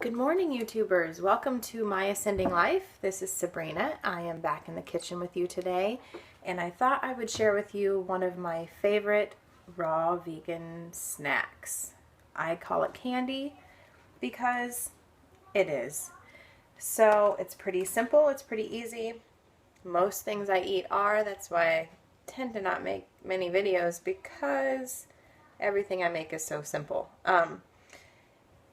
Good morning, YouTubers. Welcome to My Ascending Life. This is Sabrina. I am back in the kitchen with you today, and I thought I would share with you one of my favorite raw vegan snacks. I call it candy because it is. So it's pretty simple, it's pretty easy. Most things I eat are. That's why I tend to not make many videos, because everything I make is so simple.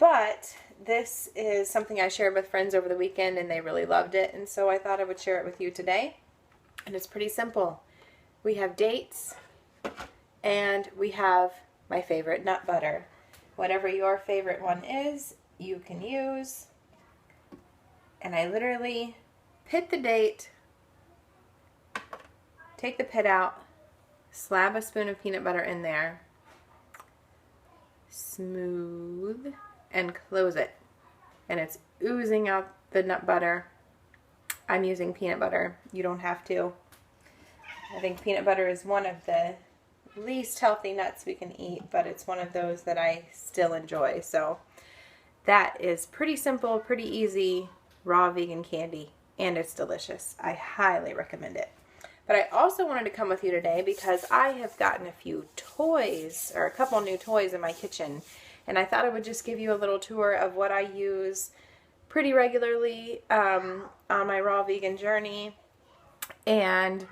But this is something I shared with friends over the weekend and they really loved it, and so I thought I would share it with you today. And it's pretty simple. We have dates and we have my favorite nut butter. Whatever your favorite one is, you can use. And I literally pit the date, take the pit out, slab a spoon of peanut butter in there, smooth, and close it. And it's oozing out the nut butter. I'm using peanut butter. You don't have to. I think peanut butter is one of the least healthy nuts we can eat, but it's one of those that I still enjoy. So that is pretty simple, pretty easy, raw vegan candy, and it's delicious. I highly recommend it. But I also wanted to come with you today because I have gotten a few toys, or a couple new toys in my kitchen. And I thought I would just give you a little tour of what I use pretty regularly on my raw vegan journey, and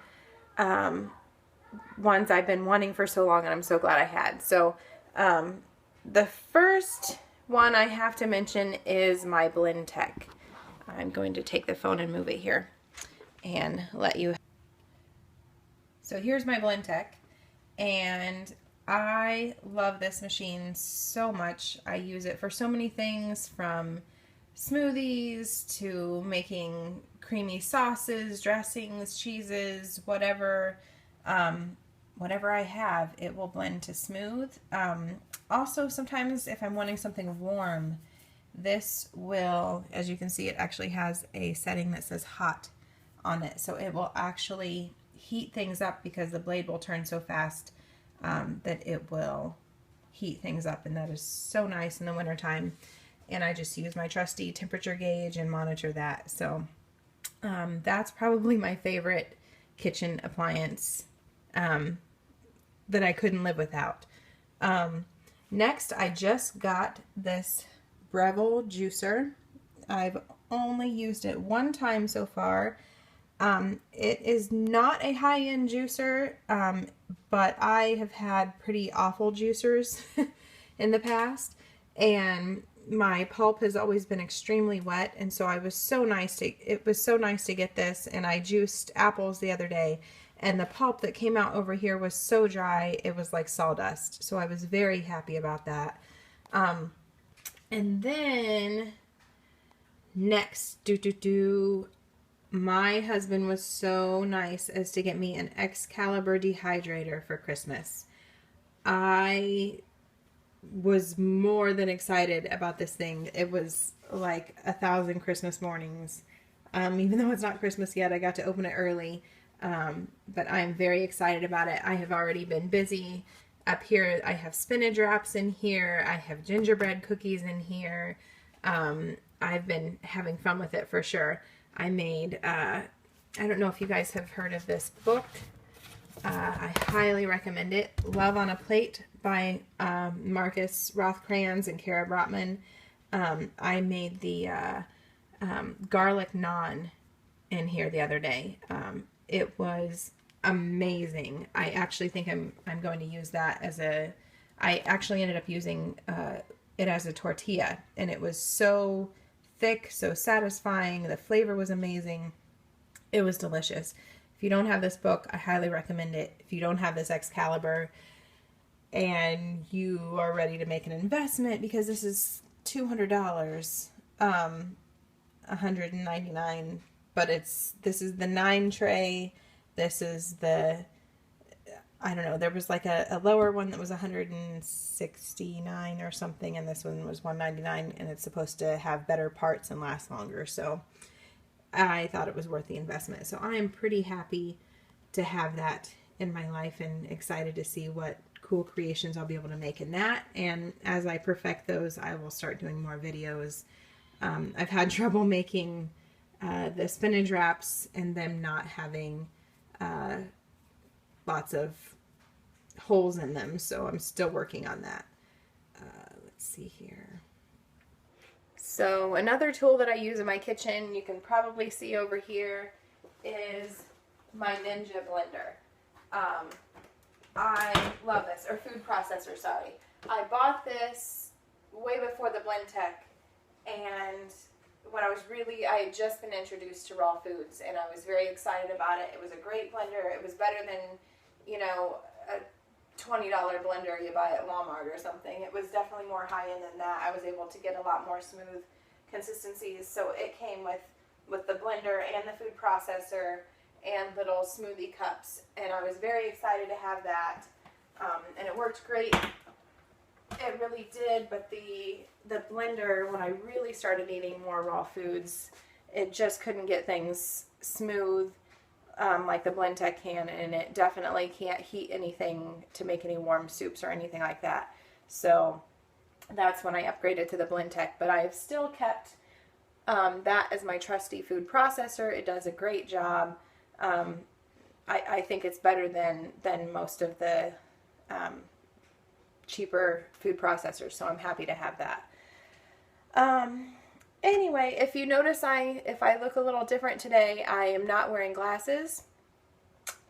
ones I've been wanting for so long and I'm so glad I had. So the first one I have to mention is my Blend Tech. I'm going to take the phone and move it here and let you. So here's my Blend Tech, and I love this machine so much. I use it for so many things, from smoothies to making creamy sauces, dressings, cheeses, whatever. Whatever I have, it will blend to smooth. Also, sometimes if I'm wanting something warm, this will, as you can see, it actually has a setting that says hot on it. So it will actually heat things up because the blade will turn so fast that it will heat things up, and that is so nice in the wintertime. And I just use my trusty temperature gauge and monitor that. So that's probably my favorite kitchen appliance that I couldn't live without. Next, I just got this Breville juicer. I've only used it one time so far. It is not a high-end juicer, but I have had pretty awful juicers in the past, and my pulp has always been extremely wet, and so it was so nice to get this. And I juiced apples the other day, and the pulp that came out over here was so dry, it was like sawdust. So I was very happy about that. And then next, my husband was so nice as to get me an Excalibur dehydrator for Christmas. I was more than excited about this thing. It was like 1,000 Christmas mornings. Even though it's not Christmas yet, I got to open it early. But I'm very excited about it. I have already been busy. Up here, I have spinach wraps in here. I have gingerbread cookies in here. I've been having fun with it for sure. I made, I don't know if you guys have heard of this book. I highly recommend it. Love on a Plate by Marcus Rothkranz and Kara Brotman. I made the garlic naan in here the other day. It was amazing. I actually think I'm going to use that as a, I actually ended up using it as a tortilla, and it was so thick, so satisfying. The flavor was amazing. It was delicious. If you don't have this book, I highly recommend it. If you don't have this Excalibur and you are ready to make an investment, because this is $200, $199, but this is the 9 tray. This is the, I don't know, there was like a lower one that was $169 or something, and this one was $199, and it's supposed to have better parts and last longer. So I thought it was worth the investment. So I am pretty happy to have that in my life, and excited to see what cool creations I'll be able to make in that. And as I perfect those, I will start doing more videos I've had trouble making the spinach wraps and them not having lots of holes in them, so I'm still working on that. Let's see here. So another tool that I use in my kitchen, you can probably see over here, is my Ninja blender. I love this, or food processor, sorry. I bought this way before the BlendTech, and when I had just been introduced to raw foods, and I was very excited about it. It was a great blender. It was better than, you know, a $20 blender you buy at Walmart or something. It was definitely more high-end than that. I was able to get a lot more smooth consistencies. So it came with the blender and the food processor and little smoothie cups, and I was very excited to have that. And it worked great. It really did, but the blender, when I really started eating more raw foods, it just couldn't get things smooth like the BlendTech can, and it definitely can't heat anything to make any warm soups or anything like that. So that's when I upgraded to the BlendTech, but I've still kept that as my trusty food processor. It does a great job. I think it's better than most of the cheaper food processors, so I'm happy to have that. Anyway, if you notice if I look a little different today, I am not wearing glasses.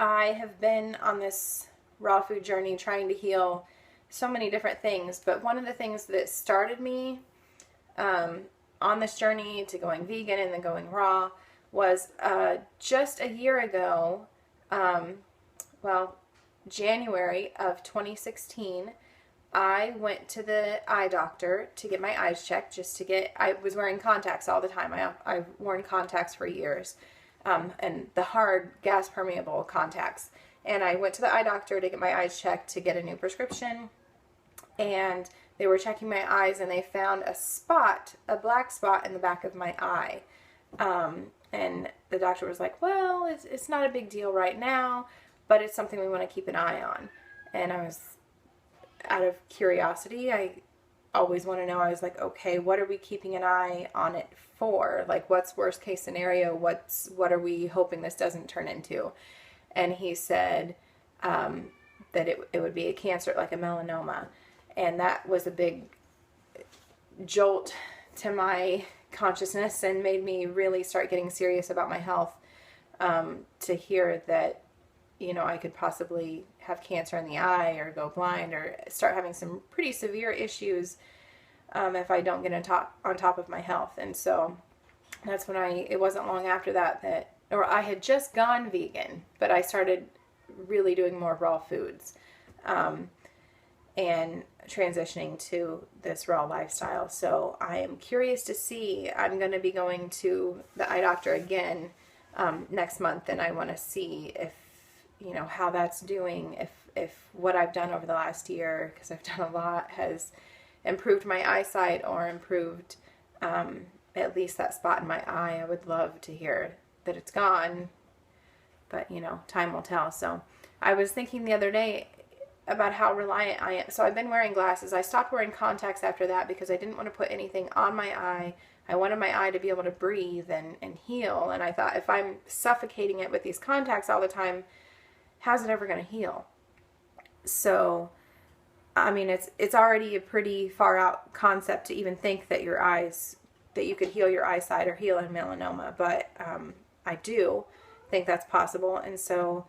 I have been on this raw food journey trying to heal so many different things, but one of the things that started me on this journey to going vegan and then going raw was just a year ago, January of 2016, I went to the eye doctor to get my eyes checked, I was wearing contacts all the time. I've worn contacts for years, and the hard gas permeable contacts. And I went to the eye doctor to get my eyes checked to get a new prescription, and they were checking my eyes, and they found a black spot in the back of my eye. And the doctor was like, well, it's not a big deal right now, but it's something we want to keep an eye on. And I was, out of curiosity, I always want to know, I was like, okay, what are we keeping an eye on it for? Like, what's worst case scenario? What are we hoping this doesn't turn into? And he said that it would be a cancer, like a melanoma. And that was a big jolt to my consciousness and made me really start getting serious about my health, to hear that, you know, I could possibly have cancer in the eye or go blind or start having some pretty severe issues if I don't get on top of my health. And so that's when it wasn't long after that or I had just gone vegan, but I started really doing more raw foods and transitioning to this raw lifestyle. So I am curious to see, I'm going to be going to the eye doctor again next month, and I want to see if, you know, how that's doing, if what I've done over the last year, because I've done a lot, has improved my eyesight or improved at least that spot in my eye. I would love to hear that it's gone, but, you know, time will tell. So I was thinking the other day about how reliant I am. So I've been wearing glasses. I stopped wearing contacts after that because I didn't want to put anything on my eye. I wanted my eye to be able to breathe and heal. And I thought, if I'm suffocating it with these contacts all the time, how's it ever going to heal? So, I mean, it's already a pretty far out concept to even think that that you could heal your eyesight or heal a melanoma. But I do think that's possible. And so,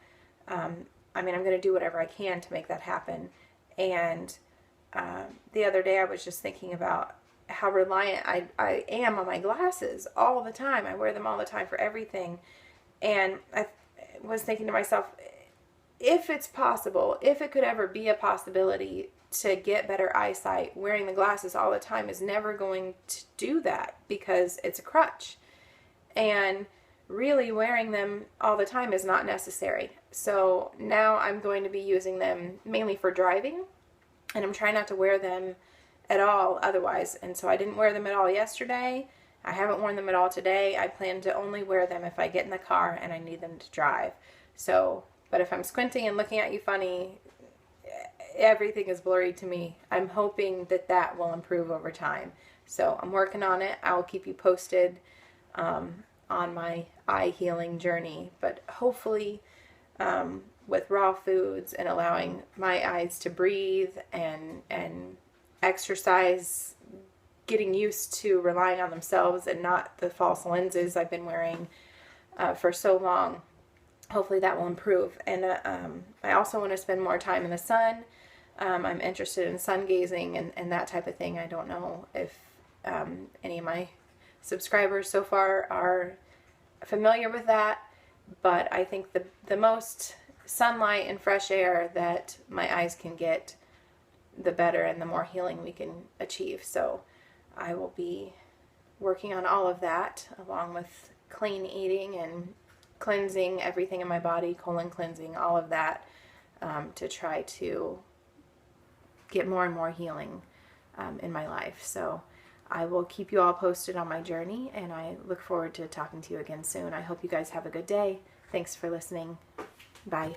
I mean, I'm going to do whatever I can to make that happen. And the other day I was just thinking about how reliant I am on my glasses all the time. I wear them all the time for everything. And I was thinking to myself, if it's possible, if it could ever be a possibility to get better eyesight, wearing the glasses all the time is never going to do that, because it's a crutch. And really wearing them all the time is not necessary. So now I'm going to be using them mainly for driving, and I'm trying not to wear them at all otherwise. And so I didn't wear them at all yesterday. I haven't worn them at all today. I plan to only wear them if I get in the car and I need them to drive. So, but if I'm squinting and looking at you funny, everything is blurry to me. I'm hoping that will improve over time. So I'm working on it. I will keep you posted on my eye healing journey. But hopefully with raw foods and allowing my eyes to breathe and exercise, getting used to relying on themselves and not the false lenses I've been wearing for so long, hopefully that will improve. And I also want to spend more time in the sun. I'm interested in sun gazing and that type of thing. I don't know if any of my subscribers so far are familiar with that, but I think the most sunlight and fresh air that my eyes can get, the better and the more healing we can achieve. So I will be working on all of that, along with clean eating and cleansing everything in my body, colon cleansing, all of that, to try to get more and more healing in my life. So I will keep you all posted on my journey, and I look forward to talking to you again soon. I hope you guys have a good day. Thanks for listening. Bye.